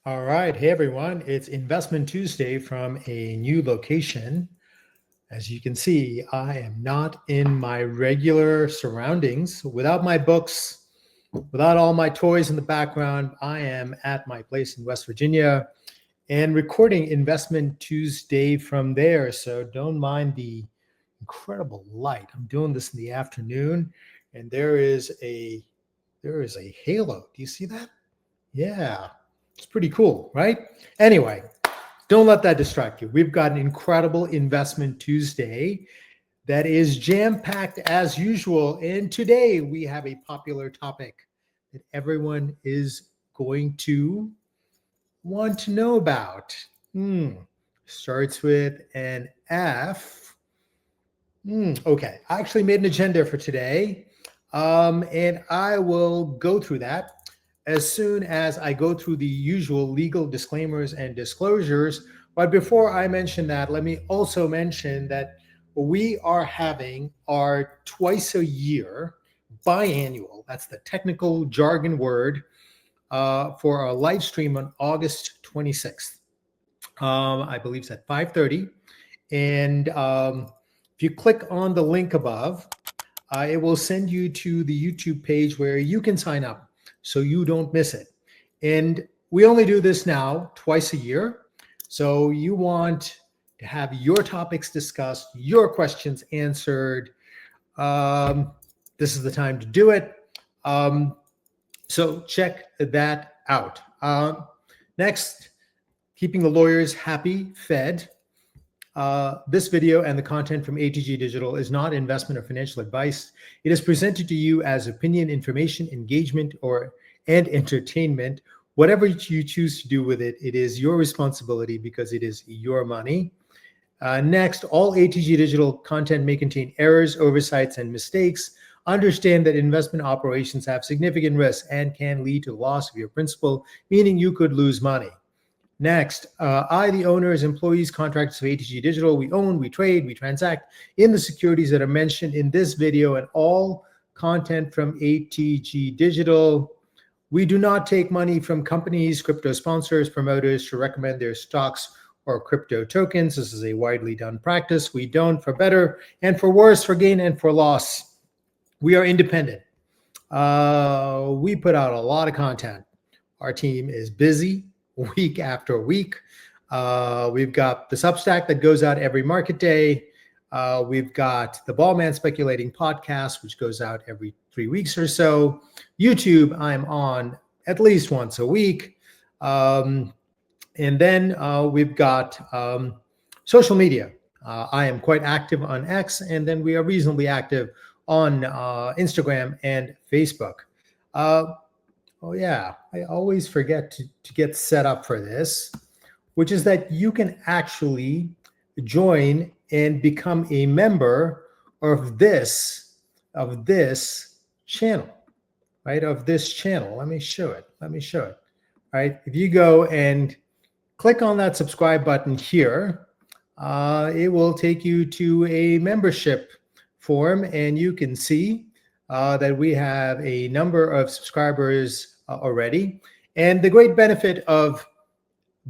All right. Hey, everyone. It's Investment Tuesday from a new location. As you can see, I am not in my regular surroundings. Without my books, without all my toys in the background, I am at my place in West Virginia and recording Investment Tuesday from there. So don't mind the incredible light. I'm doing this in the afternoon, and there is a halo. Do you see that? Yeah, it's pretty cool, right? Anyway, don't let that distract you. We've got an incredible Investment Tuesday that is jam packed as usual. And today we have a popular topic that everyone is going to want to know about. Starts with an F. Okay, I actually made an agenda for today, and I will go through that as soon as I go through the usual legal disclaimers and disclosures. But before I mention that, let me also mention that we are having our twice a year biannual, that's the technical jargon word, for our live stream on August 26th. I believe it's at 5:30. And if you click on the link above, it will send you to the YouTube page where you can sign up so you don't miss it. And we only do this now twice a year. So you want to have your topics discussed, your questions answered. This is the time to do it. So check that out. Next, keeping the lawyers happy, fed. This video and the content from ATG Digital is not investment or financial advice. It is presented to you as opinion, information, engagement, and entertainment. Whatever you choose to do with it, it is your responsibility because it is your money. Next, all ATG Digital content may contain errors, oversights, and mistakes. Understand that investment operations have significant risks and can lead to the loss of your principal, meaning you could lose money. Next, I, the owners, employees, contractors of ATG Digital, we own, we trade, we transact in the securities that are mentioned in this video and all content from ATG Digital. We do not take money from companies, crypto sponsors, promoters to recommend their stocks or crypto tokens. This is a widely done practice. We don't, for better and for worse, for gain and for loss. We are independent. We put out a lot of content. Our team is busy week after week. We've got the Substack that goes out every market day. We've got the Ballman Speculating podcast, which goes out every 3 weeks or so. YouTube, I'm on at least once a week. And then we've got social media. I am quite active on X, and then we are reasonably active on Instagram and Facebook. Oh yeah, I always forget to get set up for this, which is that you can actually join and become a member of this channel, right? Of this channel. Let me show it. Right? If you go and click on that subscribe button here, it will take you to a membership form, and you can see that we have a number of subscribers already. And the great benefit of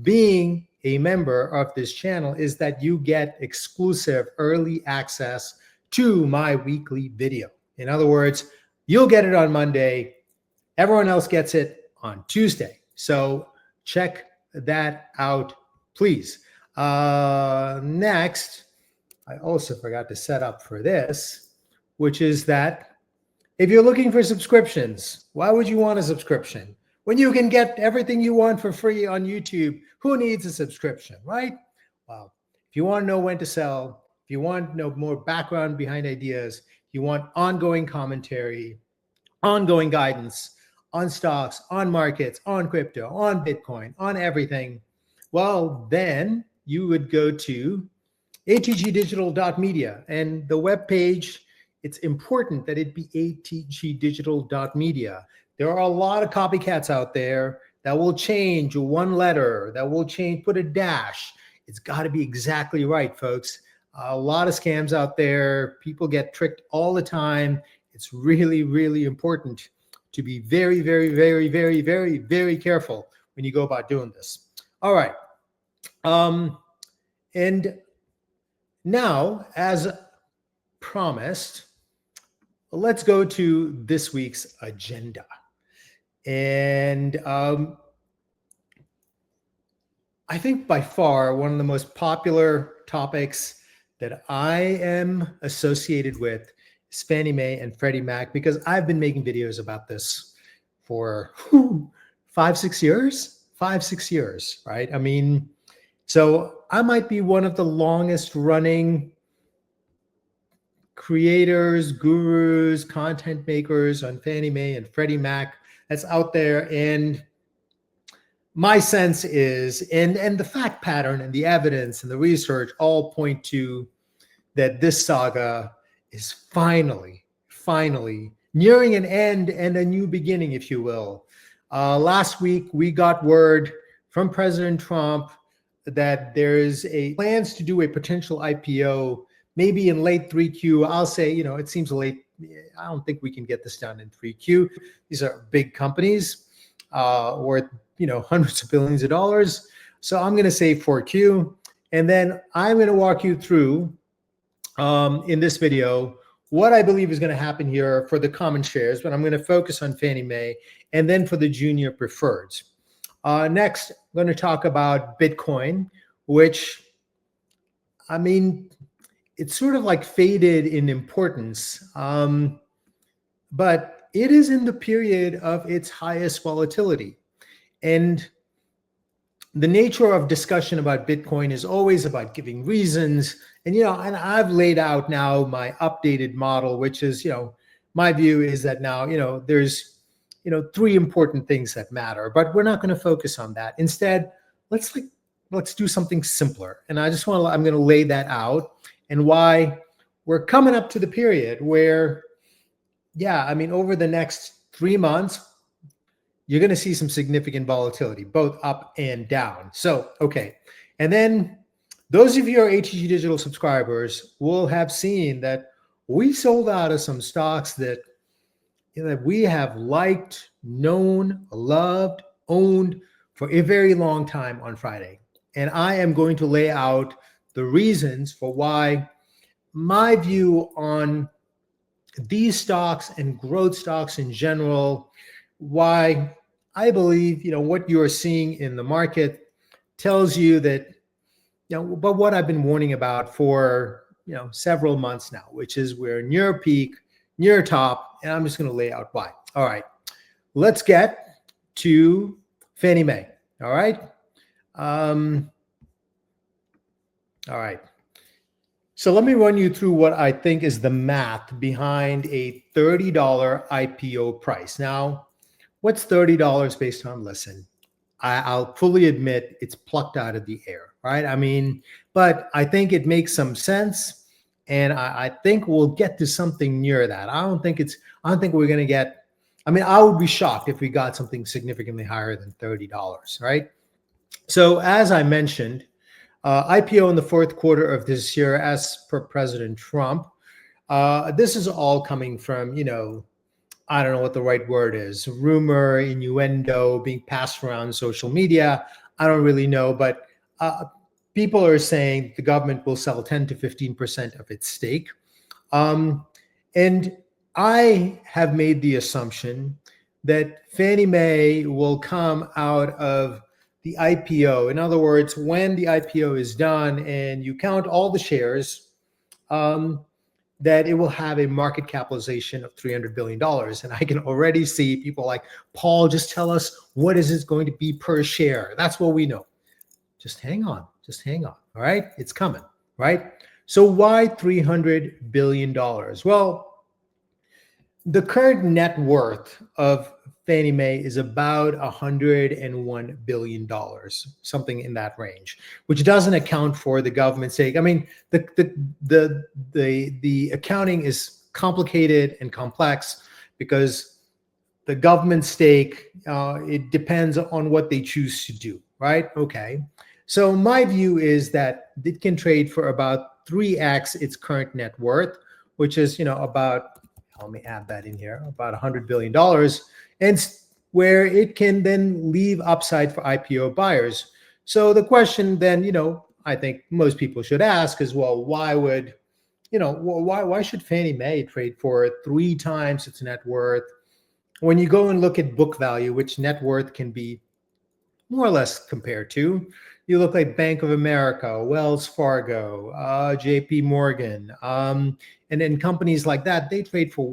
being a member of this channel is that you get exclusive early access to my weekly video. In other words, you'll get it on Monday. Everyone else gets it on Tuesday. So check that out, please. Next, I also forgot to set up for this, which is that if you're looking for subscriptions, why would you want a subscription? When you can get everything you want for free on YouTube, who needs a subscription, right? Well, if you want to know when to sell, if you want to know more background behind ideas, you want ongoing commentary, ongoing guidance on stocks, on markets, on crypto, on Bitcoin, on everything, well, then you would go to atgdigital.media, and the webpage, it's important that it be atgdigital.media. There are a lot of copycats out there that will change one letter, that will change, put a dash. It's got to be exactly right, folks. A lot of scams out there. People get tricked all the time. It's really, really important to be very, very, very, very, very, very careful when you go about doing this. All right. And now, as promised, let's go to this week's agenda. And I think by far one of the most popular topics that I am associated with is Fannie Mae and Freddie Mac, because I've been making videos about this for 5-6 years, right? I mean, so I might be one of the longest running creators, gurus, content makers on Fannie Mae and Freddie Mac that's out there. And my sense is, and the fact pattern and the evidence and the research all point to that this saga is finally nearing an end and a new beginning, if you will. Last week, we got word from President Trump that there's plans to do a potential IPO maybe in late 3Q. I'll say, it seems late. I don't think we can get this done in 3Q. These are big companies worth, hundreds of billions of dollars. So I'm going to say 4Q. And then I'm going to walk you through in this video what I believe is going to happen here for the common shares, but I'm going to focus on Fannie Mae and then for the junior preferreds. Next, I'm going to talk about Bitcoin, which, I mean, it's sort of like faded in importance, but it is in the period of its highest volatility. And the nature of discussion about Bitcoin is always about giving reasons. And, and I've laid out now my updated model, which is, my view is that now, there's, 3 important things that matter, but we're not going to focus on that. Instead, let's do something simpler. And I'm going to lay that out and why we're coming up to the period where, over the next 3 months, you're going to see some significant volatility, both up and down. So, okay. And then those of you who are HEG Digital subscribers will have seen that we sold out of some stocks that, that we have liked, known, loved, owned for a very long time on Friday. And I am going to lay out the reasons for why my view on these stocks and growth stocks in general, why I believe, what you're seeing in the market tells you that, but what I've been warning about for, several months now, which is we're near peak, near top, and I'm just going to lay out why. All right, let's get to Fannie Mae. All right. All right. So let me run you through what I think is the math behind a $30 IPO price. Now, what's $30 based on? Listen, I'll fully admit it's plucked out of the air, right? I mean, but I think it makes some sense, and I think we'll get to something near that. I don't think we're going to get. I mean, I would be shocked if we got something significantly higher than $30, right? So as I mentioned, IPO in the 4th quarter of this year, as per President Trump. This is all coming from, I don't know what the right word is, rumor, innuendo being passed around social media. I don't really know, but people are saying the government will sell 10 to 15% of its stake. And I have made the assumption that Fannie Mae will come out of the IPO. In other words, when the IPO is done and you count all the shares, that it will have a market capitalization of $300 billion. And I can already see people like, Paul, just tell us what is it going to be per share. That's what we know. Just hang on. All right. It's coming. Right. So why $300 billion? Well, the current net worth of Fannie Mae is about $101 billion, something in that range, which doesn't account for the government stake. I mean, the accounting is complicated and complex because the government stake, it depends on what they choose to do, right? Okay. So my view is that it can trade for about 3x its current net worth, which is, about, let me add that in here, about $100 billion. And where it can then leave upside for IPO buyers. So the question then, I think most people should ask is, well, why should Fannie Mae trade for 3 times its net worth? When you go and look at book value, which net worth can be more or less compared to, you look like Bank of America, Wells Fargo, JP Morgan, and then companies like that, they trade for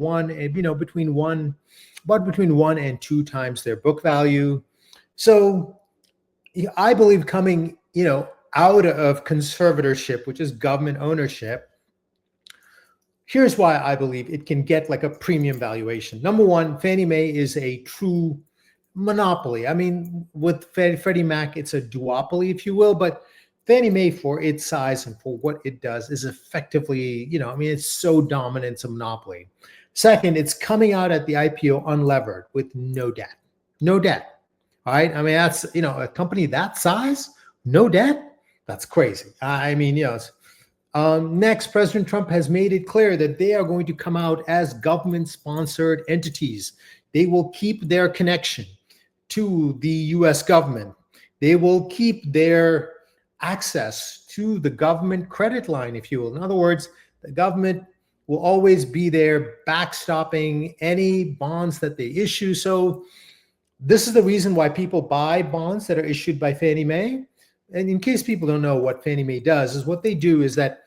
between 1 and 2 times their book value. So I believe coming, out of conservatorship, which is government ownership, here's why I believe it can get like a premium valuation. Number one, Fannie Mae is a true monopoly. I mean, with Freddie Mac, it's a duopoly, if you will, but Fannie Mae, for its size and for what it does, is effectively, it's so dominant, it's a monopoly. Second, it's coming out at the IPO unlevered with no debt. No debt. All right. I mean, that's, a company that size, no debt. That's crazy. I mean, next, President Trump has made it clear that they are going to come out as government-sponsored entities. They will keep their connection to the U.S. government. They will keep their access to the government credit line, if you will. In other words, the government will always be there backstopping any bonds that they issue. So this is the reason why people buy bonds that are issued by Fannie Mae. And in case people don't know what Fannie Mae does, is what they do is that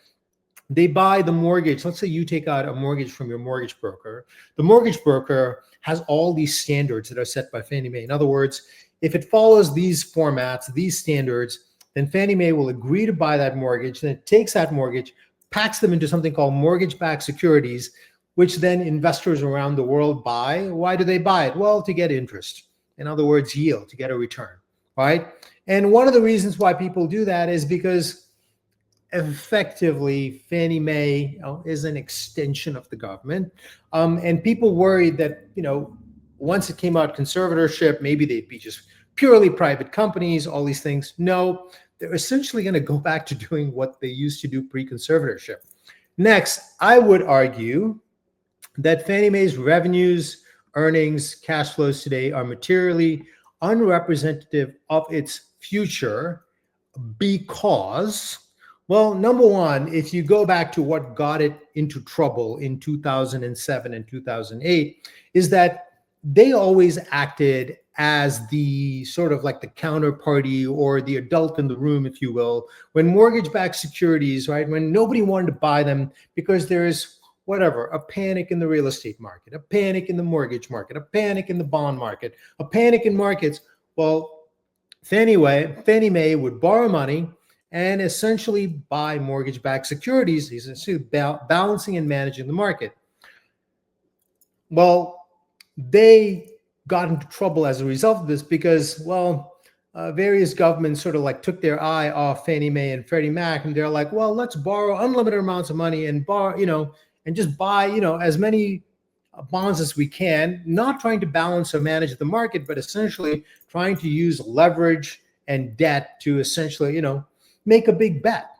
they buy the mortgage. Let's say you take out a mortgage from your mortgage broker. The mortgage broker has all these standards that are set by Fannie Mae. In other words, if it follows these formats, these standards, then Fannie Mae will agree to buy that mortgage. Then it takes that mortgage, packs them into something called mortgage-backed securities, which then investors around the world buy. Why do they buy it? Well, to get interest. In other words, yield, to get a return, right? And one of the reasons why people do that is because effectively Fannie Mae is an extension of the government. And people worried that, once it came out conservatorship, maybe they'd be just purely private companies, all these things. No, they're essentially going to go back to doing what they used to do pre-conservatorship. Next, I would argue that Fannie Mae's revenues, earnings, cash flows today are materially unrepresentative of its future because, well, number one, if you go back to what got it into trouble in 2007 and 2008, is that they always acted as the sort of like the counterparty or the adult in the room, if you will, when mortgage-backed securities, right, when nobody wanted to buy them because there's a panic in the real estate market, a panic in the mortgage market, a panic in the bond market, a panic in markets. Well, Fannie Mae would borrow money and essentially buy mortgage-backed securities, essentially balancing and managing the market. Well, they got into trouble as a result of this because, various governments sort of like took their eye off Fannie Mae and Freddie Mac, and they're like, well, let's borrow unlimited amounts of money and and just buy, as many bonds as we can, not trying to balance or manage the market, but essentially trying to use leverage and debt to essentially, make a big bet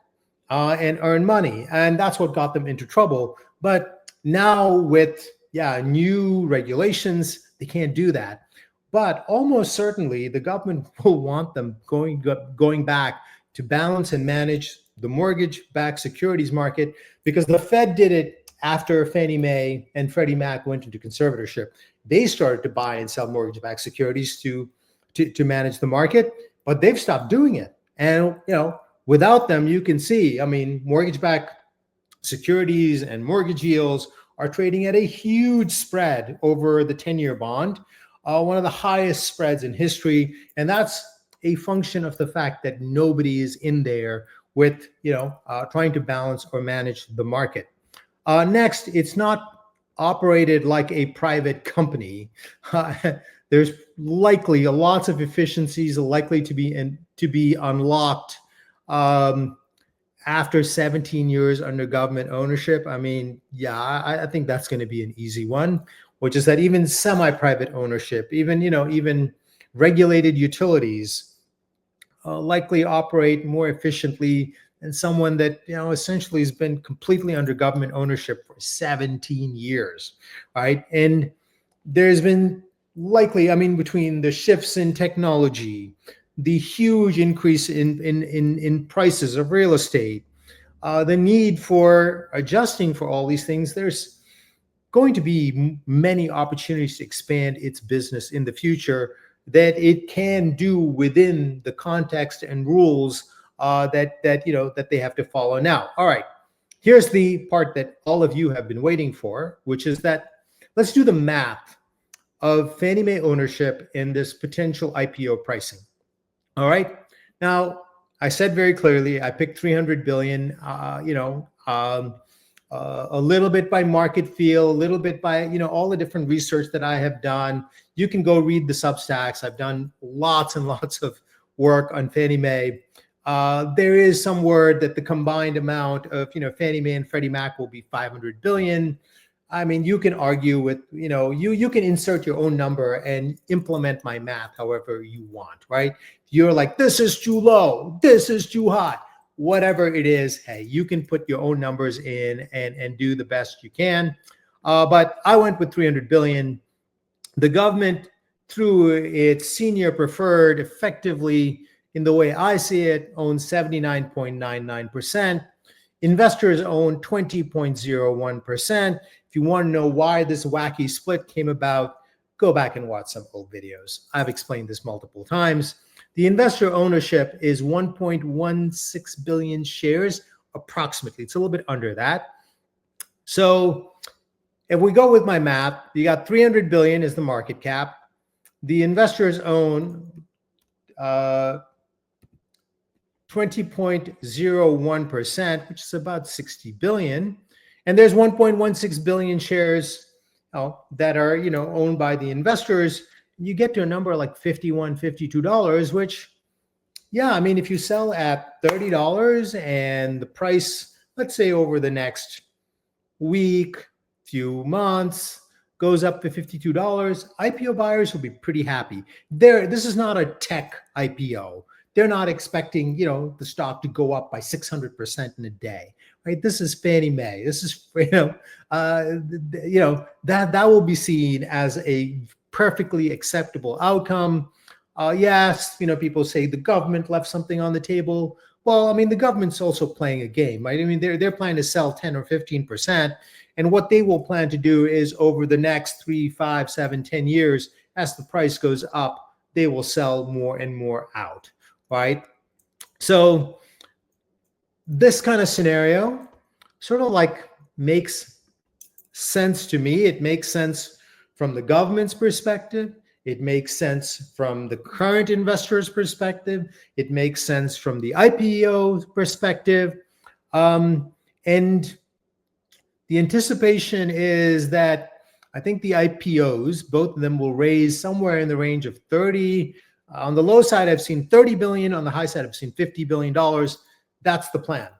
and earn money. And that's what got them into trouble. But now with, new regulations, they can't do that. But almost certainly the government will want them going back to balance and manage the mortgage-backed securities market, because the Fed did it after Fannie Mae and Freddie Mac went into conservatorship. They started to buy and sell mortgage-backed securities to manage the market, but they've stopped doing it. And, without them, you can see, mortgage-backed securities and mortgage yields are trading at a huge spread over the 10-year bond, one of the highest spreads in history. And that's a function of the fact that nobody is in there with, trying to balance or manage the market. Next, it's not operated like a private company. There's likely lots of efficiencies likely to be unlocked after 17 years under government ownership. I think that's going to be an easy one, which is that even semi-private ownership, even regulated utilities likely operate more efficiently and someone that, essentially has been completely under government ownership for 17 years, right? And there's been likely, I mean, between the shifts in technology, the huge increase in prices of real estate, the need for adjusting for all these things, there's going to be many opportunities to expand its business in the future that it can do within the context and rules that they have to follow now. All right, here's the part that all of you have been waiting for, which is that let's do the math of Fannie Mae ownership in this potential IPO pricing. All right. Now, I said very clearly, I picked 300 billion, a little bit by market feel, a little bit by, all the different research that I have done. You can go read the Substacks. I've done lots and lots of work on Fannie Mae. There is some word that the combined amount of, Fannie Mae and Freddie Mac will be 500 billion. I mean, you can argue with, you can insert your own number and implement my math however you want, right? You're like, this is too low, this is too high, whatever it is, hey, you can put your own numbers in and do the best you can. But I went with 300 billion. The government, through its senior preferred, effectively, in the way I see it, owns 79.99%. Investors own 20.01%. If you want to know why this wacky split came about, go back and watch some old videos. I've explained this multiple times. The investor ownership is 1.16 billion shares, approximately. It's a little bit under that. So if we go with my math, you got 300 billion is the market cap. The investors own 20.01%, which is about 60 billion. And there's 1.16 billion shares that are, owned by the investors. You get to a number like $51, $52, which, yeah, I mean, if you sell at $30 and the price, let's say over the next week, few months, goes up to $52, IPO buyers will be pretty happy. This is not a tech IPO. They're not expecting, the stock to go up by 600% in a day, right? This is Fannie Mae. This is, that will be seen as a perfectly acceptable outcome. Yes, people say the government left something on the table. Well, I mean, the government's also playing a game, right? I mean, they're planning to sell 10 or 15%. And what they will plan to do is over the next 3, 5, 7, 10 years, as the price goes up, they will sell more and more out. Right? So this kind of scenario sort of like makes sense to me. It makes sense from the government's perspective. It makes sense from the current investor's perspective. It makes sense from the IPO perspective. And the anticipation is that I think the IPOs, both of them will raise somewhere in the range of 30. On the low side, I've seen 30 billion. On the high side, I've seen $50 billion. That's the plan.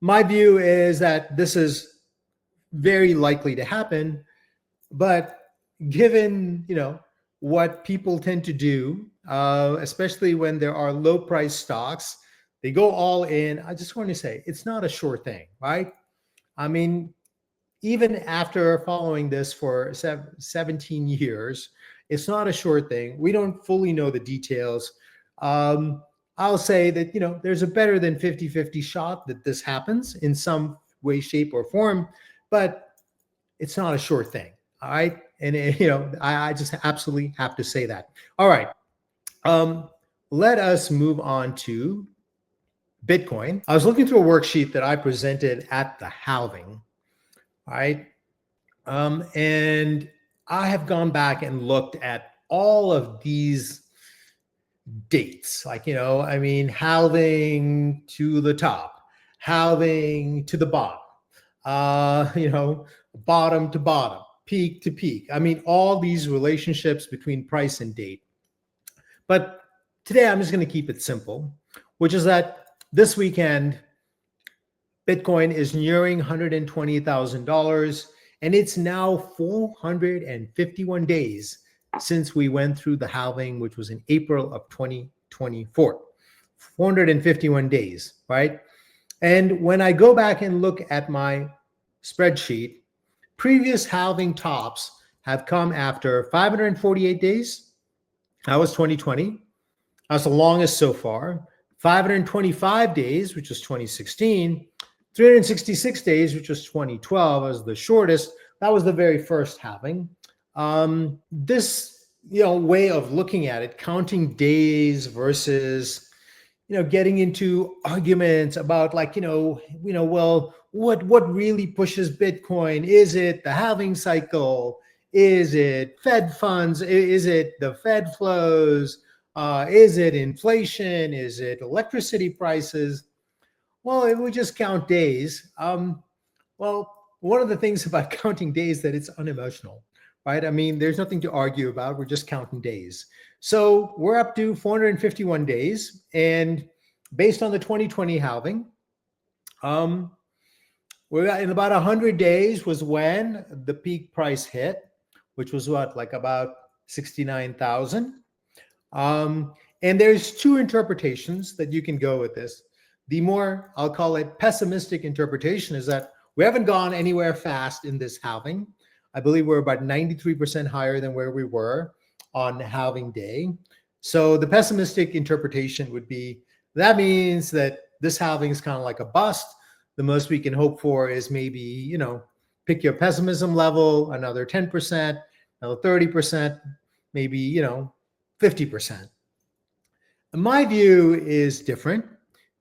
My view is that this is very likely to happen, but given, what people tend to do, especially when there are low price stocks, they go all in. I just want to say it's not a sure thing, right? I mean, even after following this for 17 years, it's not a sure thing. We don't fully know the details. I'll say that, there's a better than 50-50 shot that this happens in some way, shape, or form, but it's not a sure thing. All right. And, I just absolutely have to say that. All right. Let us move on to Bitcoin. I was looking through a worksheet that I presented at the halving. All right. And I have gone back and looked at all of these dates, like, halving to the top, halving to the bottom, bottom to bottom, peak to peak. I mean, all these relationships between price and date. But today I'm just going to keep it simple, which is that this weekend, Bitcoin is nearing $120,000. And it's now 451 days since we went through the halving, which was in April of 2024. 451 days, right? And when I go back and look at my spreadsheet, previous halving tops have come after 548 days. That was 2020. That's the longest so far. 525 days, which was 2016. 366 days, which was 2012, was the shortest. That was the very first halving. This way of looking at it, counting days versus getting into arguments about well, what really pushes Bitcoin? Is it the halving cycle? Is it Fed funds? Is it the Fed flows? Is it inflation? Is it electricity prices? Well, if we just count days, well, one of the things about counting days that it's unemotional, right? I mean, there's nothing to argue about. We're just counting days. So we're up to 451 days, and based on the 2020 halving, we're in about 100 days was when the peak price hit, which was about 69,000. And there's two interpretations that you can go with this. The more, I'll call it pessimistic interpretation, is that we haven't gone anywhere fast in this halving. I believe we're about 93% higher than where we were on halving day. So the pessimistic interpretation would be, that means that this halving is kind of like a bust. The most we can hope for is maybe, pick your pessimism level, another 10%, another 30%, maybe, 50%. My view is different.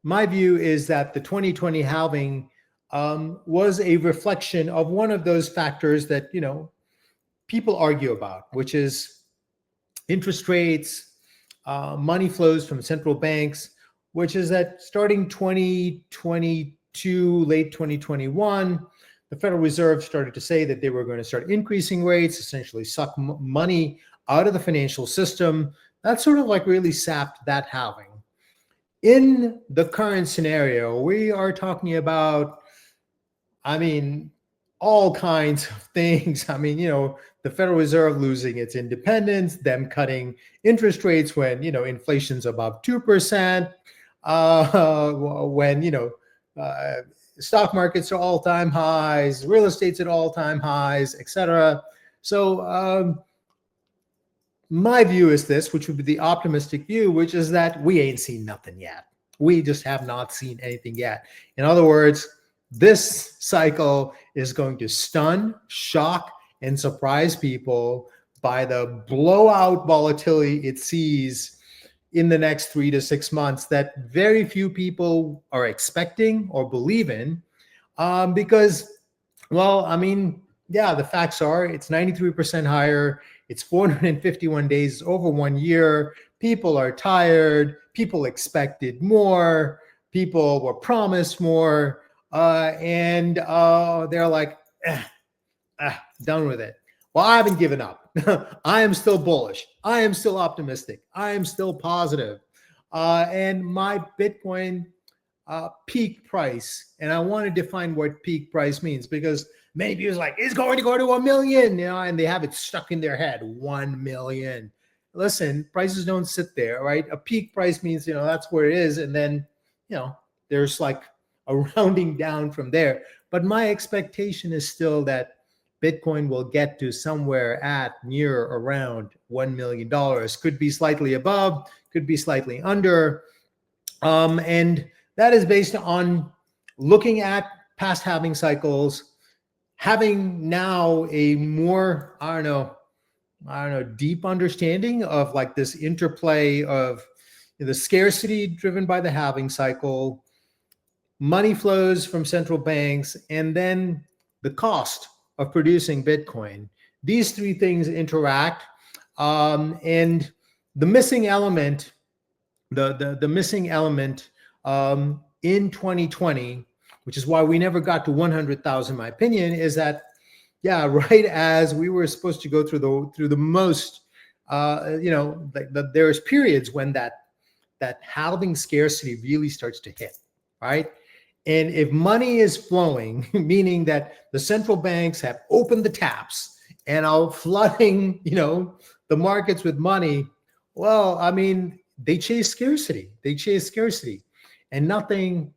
My view is that the 2020 halving was a reflection of one of those factors that, people argue about, which is interest rates, money flows from central banks, which is that starting 2022, late 2021, the Federal Reserve started to say that they were going to start increasing rates, essentially suck money out of the financial system. That sort of really sapped that halving. In the current scenario, we are talking about, all kinds of things. The Federal Reserve losing its independence, them cutting interest rates when, inflation's above 2%, when, stock markets are all-time highs, real estate's at all-time highs, etc. So my view is this, which would be the optimistic view, which is that we ain't seen nothing yet. We just have not seen anything yet. In other words, this cycle is going to stun, shock, and surprise people by the blowout volatility it sees in the next 3 to 6 months that very few people are expecting or believe in, because, the facts are it's 93% higher. It's 451 days, over 1 year. People are tired. People expected more. People were promised more. And they're like, done with it. Well, I haven't given up. I am still bullish. I am still optimistic. I am still positive. And my Bitcoin peak price, and I want to define what peak price means, because many people are like, it's going to go to 1 million, and they have it stuck in their head, 1 million. Listen, prices don't sit there, right? A peak price means, that's where it is. And then, there's like a rounding down from there. But my expectation is still that Bitcoin will get to somewhere at near around $1 million. Could be slightly above, could be slightly under. And that is based on looking at past halving cycles, having now a more, deep understanding of this interplay of the scarcity driven by the halving cycle, money flows from central banks, and then the cost of producing Bitcoin. These three things interact, and the missing element, the missing element in 2020, which is why we never got to 100,000, in my opinion, is that, right as we were supposed to go through the most, there's periods when that halving scarcity really starts to hit, right? And if money is flowing, meaning that the central banks have opened the taps and are flooding, the markets with money, well, they chase scarcity. They chase scarcity. And nothing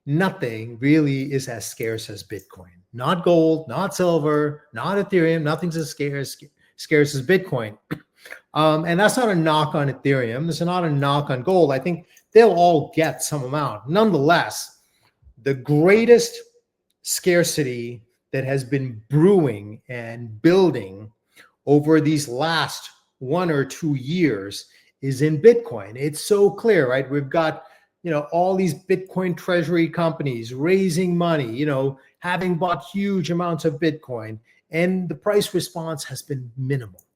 really is as scarce as Bitcoin. not gold, not silver, not Ethereum. Nothing's as scarce as Bitcoin. And that's not a knock on Ethereum. It's not a knock on gold. I think they'll all get some amount. Nonetheless, the greatest scarcity that has been brewing and building over these last 1 or 2 years is in Bitcoin. It's so clear, right? We've got, all these Bitcoin treasury companies raising money, having bought huge amounts of Bitcoin, and the price response has been minimal.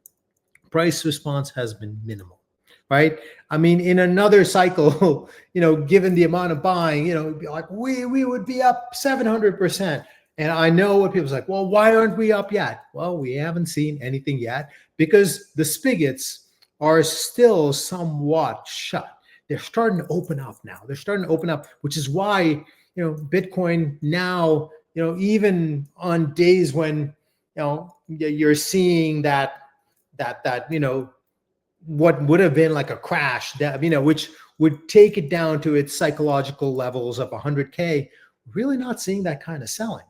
Right? I mean, in another cycle, given the amount of buying, it'd be like, we would be up 700%. And I know what people's like, well, why aren't we up yet? Well, we haven't seen anything yet because the spigots are still somewhat shut. They're starting to open up now. Which is why, Bitcoin now, even on days when, you're seeing that what would have been like a crash that, which would take it down to its psychological levels of 100K, really not seeing that kind of selling.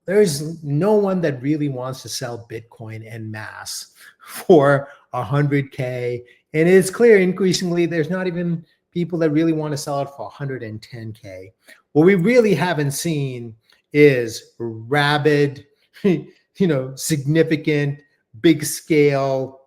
There's no one that really wants to sell Bitcoin en masse for 100K. And it's clear increasingly, there's not even people that really want to sell it for 110K. What we really haven't seen is rabid, significant, big scale,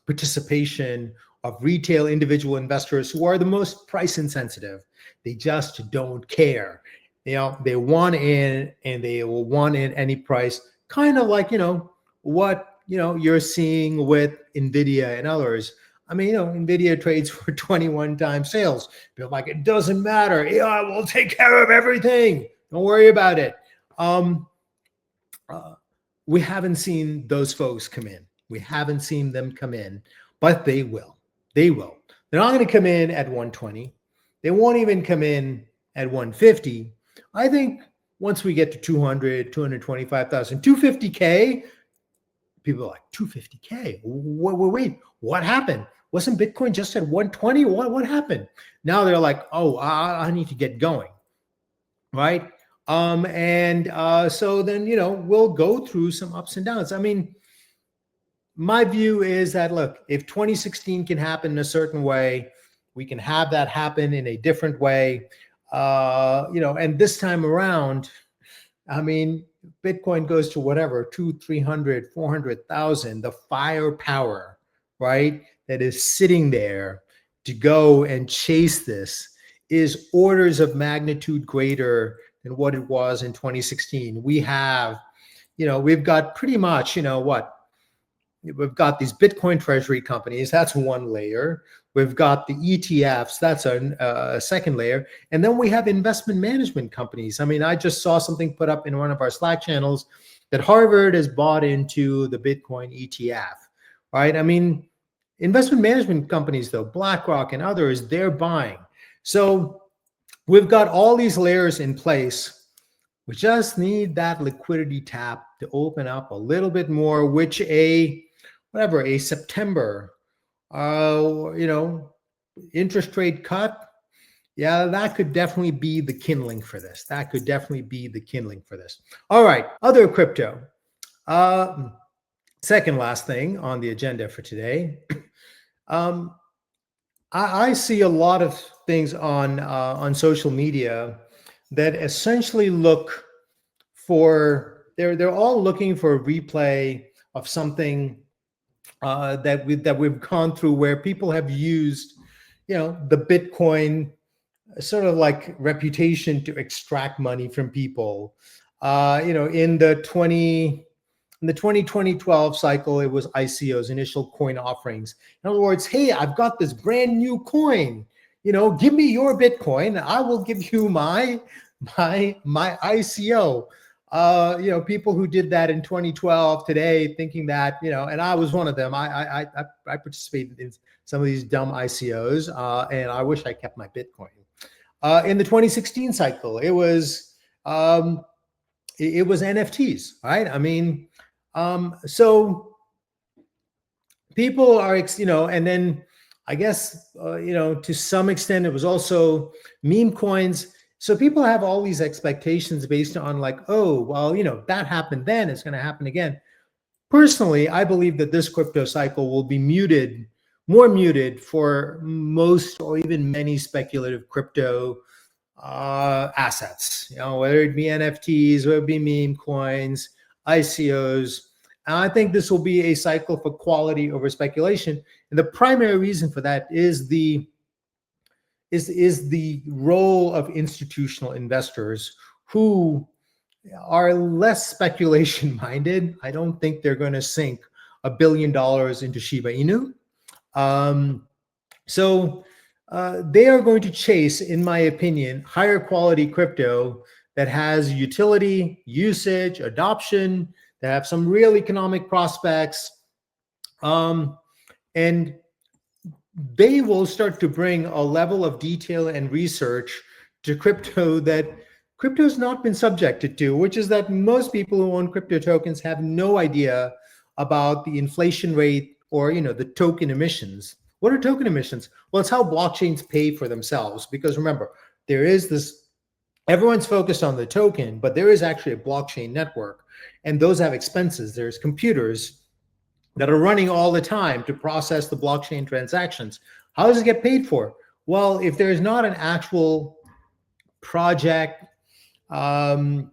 participation of retail individual investors who are the most price insensitive. They just don't care. They want in and they will want in any price, kind of like, what, you're seeing with NVIDIA and others. I mean, NVIDIA trades for 21 times sales. They're like, it doesn't matter. AI will take care of everything. Don't worry about it. We haven't seen those folks come in. We haven't seen them come in, but they will. They're not going to come in at 120. They won't even come in at 150. I think once we get to 200, 225,000, 250K, people are like, 250K? Wait, what happened? Wasn't Bitcoin just at 120? What happened? Now they're like, oh, I need to get going, right? So then, we'll go through some ups and downs. I mean, my view is that, look, if 2016 can happen in a certain way, we can have that happen in a different way. And this time around, I mean, Bitcoin goes to whatever, 200, 300, 400,000, the firepower, right, that is sitting there to go and chase this is orders of magnitude greater than what it was in 2016. We have, we've got pretty much, we've got these Bitcoin treasury companies. That's one layer. We've got the ETFs. That's a second layer. And then we have investment management companies. I mean, I just saw something put up in one of our Slack channels that Harvard has bought into the Bitcoin ETF, right? I mean, investment management companies, though, BlackRock and others, they're buying. So we've got all these layers in place. We just need that liquidity tap to open up a little bit more, which a September, interest rate cut, yeah, that could definitely be the kindling for this. All right, other crypto. Second last thing on the agenda for today. I see a lot of things on social media that essentially look for, they're all looking for a replay of something that we've gone through, where people have used, the Bitcoin sort of like reputation to extract money from people. In the 2012 cycle, it was ICOs, initial coin offerings. In other words, hey, I've got this brand new coin. Give me your Bitcoin, I will give you my ICO. People who did that in 2012 today, thinking that, and I was one of them. I participated in some of these dumb ICOs, and I wish I kept my Bitcoin. In the 2016 cycle, it was NFTs, right? I mean, so people are, and then I guess, to some extent, it was also meme coins. So people have all these expectations based on like, oh, well, that happened then, it's going to happen again. Personally, I believe that this crypto cycle will be more muted for most or even many speculative crypto assets, whether it be NFTs, whether it be meme coins, ICOs. And I think this will be a cycle for quality over speculation. And the primary reason for that is the role of institutional investors who are less speculation minded. I don't think they're going to sink $1 billion into Shiba Inu. So they are going to chase, in my opinion, higher quality crypto that has utility, usage, adoption, that have some real economic prospects. And they will start to bring a level of detail and research to crypto that crypto has not been subjected to, which is that most people who own crypto tokens have no idea about the inflation rate or the token emissions. What are token emissions? Well, it's how blockchains pay for themselves. Because remember, there is this, everyone's focused on the token, but there is actually a blockchain network, and those have expenses. There's computers that are running all the time to process the blockchain transactions. How does it get paid for? Well, if there's not an actual project, platform,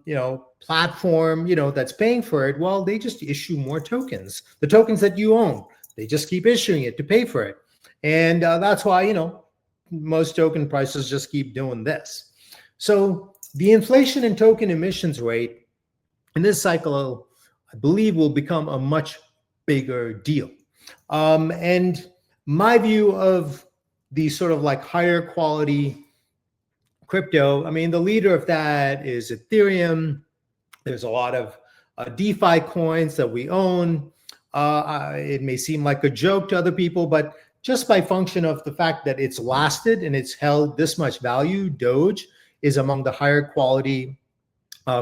that's paying for it, well, they just issue more tokens. The tokens that you own, they just keep issuing it to pay for it. And that's why, most token prices just keep doing this. So the inflation and token emissions rate in this cycle, I believe, will become a much bigger deal. And my view of the sort of like higher quality crypto, I mean, the leader of that is Ethereum. There's a lot of DeFi coins that we own. It may seem like a joke to other people, but just by function of the fact that it's lasted and it's held this much value, Doge is among the higher quality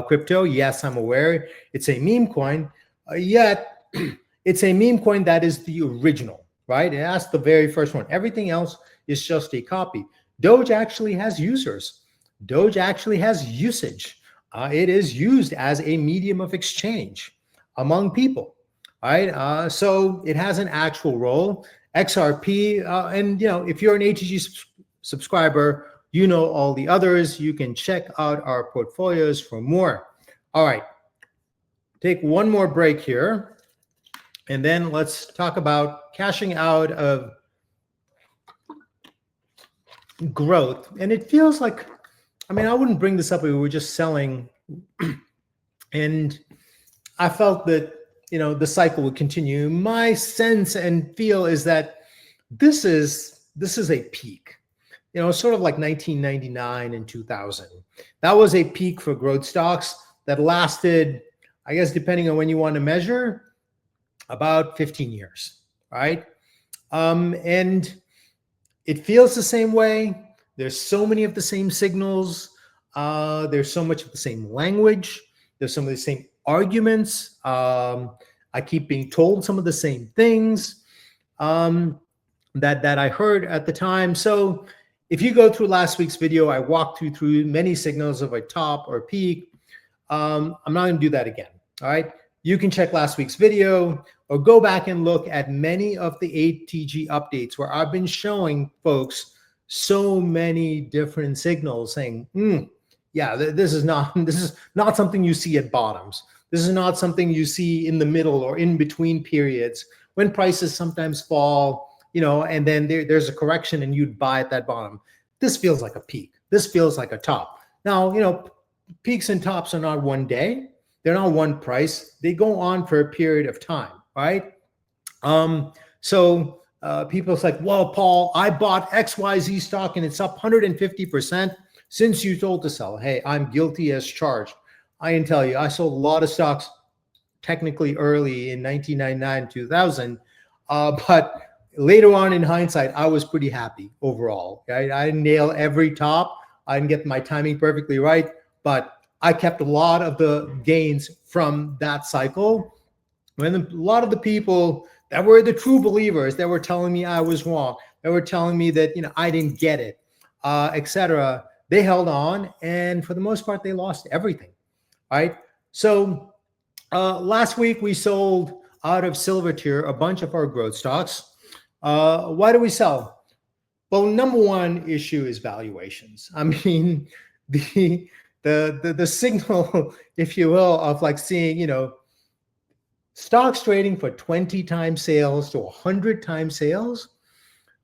crypto. Yes, I'm aware it's a meme coin, yet it's a meme coin that is the original, right? And that's the very first one. Everything else is just a copy. Doge actually has users. Doge actually has usage. It is used as a medium of exchange among people, right? So it has an actual role. XRP, and if you're an ATG subscriber, all the others. You can check out our portfolios for more. All right, take one more break here, and then let's talk about cashing out of growth. And it feels like, I mean, I wouldn't bring this up if we were just selling, and I felt that the cycle would continue. My sense and feel is that this is a peak, sort of like 1999 and 2000. That was a peak for growth stocks that lasted, I guess, depending on when you want to measure, about 15 years, right? And it feels the same way. There's so many of the same signals. There's so much of the same language. There's some of the same arguments. I keep being told some of the same things that I heard at the time. So if you go through last week's video, I walked you through many signals of a top or peak. I'm not going to do that again. All right. You can check last week's video or go back and look at many of the ATG updates where I've been showing folks so many different signals saying, yeah, this is not something you see at bottoms. This is not something you see in the middle or in between periods when prices sometimes fall, and then there's a correction and you'd buy at that bottom. This feels like a peak. This feels like a top. Now, peaks and tops are not one day. They're not one price. They go on for a period of time, right? So people's like, well, Paul, I bought XYZ stock and it's up 150% since you told to sell. Hey, I'm guilty as charged. I can tell you, I sold a lot of stocks technically early in 1999, 2000, but later on in hindsight, I was pretty happy overall. Right? I didn't nail every top. I didn't get my timing perfectly right, but I kept a lot of the gains from that cycle. When a lot of the people that were the true believers that were telling me I was wrong, that were telling me that I didn't get it, etc., they held on, and for the most part, they lost everything. Right. So last week we sold out of silver tier a bunch of our growth stocks. Why do we sell? Well, number one issue is valuations. I mean, the signal, if you will, of like seeing, stocks trading for 20 times sales to 100 times sales,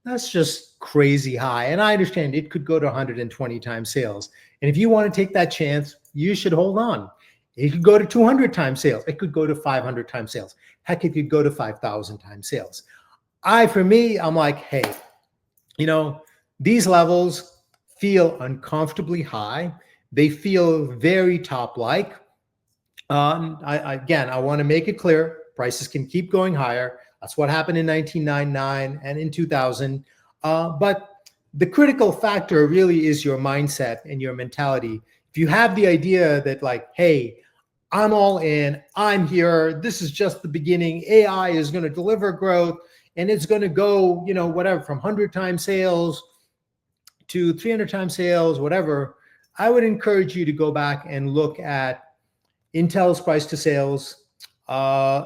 that's just crazy high. And I understand it could go to 120 times sales. And if you want to take that chance, you should hold on. It could go to 200 times sales. It could go to 500 times sales. Heck, it could go to 5,000 times sales. For me, I'm like, hey, these levels feel uncomfortably high. They feel very top-like. I want to make it clear, prices can keep going higher. That's what happened in 1999 and in 2000. But the critical factor really is your mindset and your mentality. If you have the idea that like, hey, I'm all in, I'm here, this is just the beginning, AI is going to deliver growth, and it's going to go, whatever, from 100 times sales to 300 times sales, whatever, I would encourage you to go back and look at Intel's price to sales,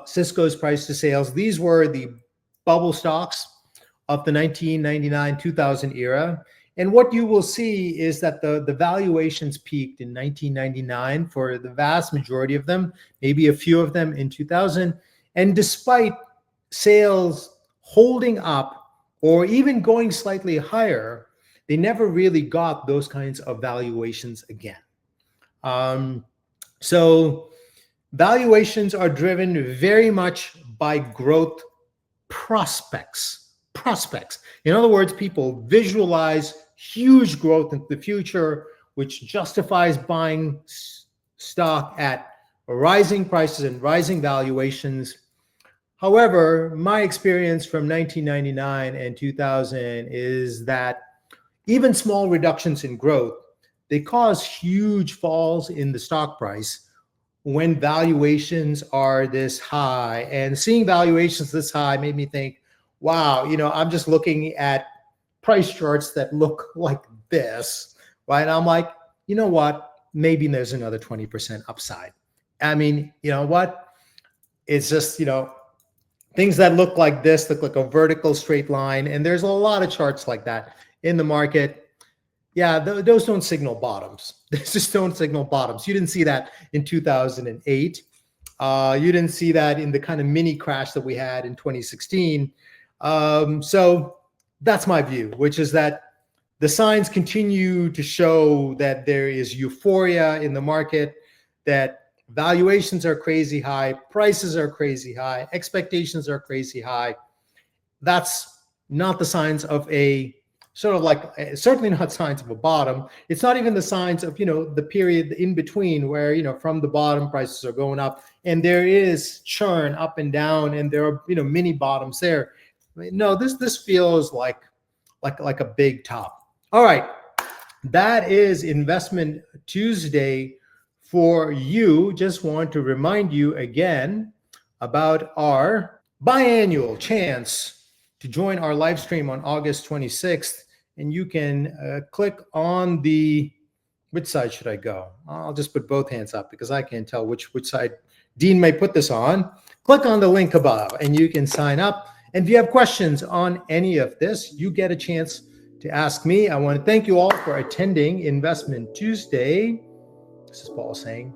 Cisco's price to sales. These were the bubble stocks of the 1999-2000 era. And what you will see is that the valuations peaked in 1999 for the vast majority of them, maybe a few of them in 2000. And despite sales holding up or even going slightly higher, they never really got those kinds of valuations again. So valuations are driven very much by growth prospects. In other words, people visualize huge growth in the future, which justifies buying stock at rising prices and rising valuations. However, my experience from 1999 and 2000 is that even small reductions in growth, they cause huge falls in the stock price when valuations are this high. And seeing valuations this high made me think, wow, I'm just looking at price charts that look like this, right? And I'm like, you know what? Maybe there's another 20% upside. I mean, you know what? It's just, things that look like this look like a vertical straight line. And there's a lot of charts like that in the market. Yeah, those don't signal bottoms. They just don't signal bottoms. You didn't see that in 2008. You didn't see that in the kind of mini crash that we had in 2016. So that's my view, which is that the signs continue to show that there is euphoria in the market, that valuations are crazy high, prices are crazy high, expectations are crazy high. That's not the signs of a sort of like, certainly not signs of a bottom. It's not even the signs of, the period in between where, from the bottom prices are going up and there is churn up and down and there are, mini bottoms there. No, this feels like a big top. All right. That is Investment Tuesday for you. Just want to remind you again about our biannual chance to join our live stream on August 26th. And you can click on which side should I go? I'll just put both hands up because I can't tell which side Dean may put this on. Click on the link above and you can sign up. And if you have questions on any of this, you get a chance to ask me. I want to thank you all for attending Investment Tuesday. This is Paul saying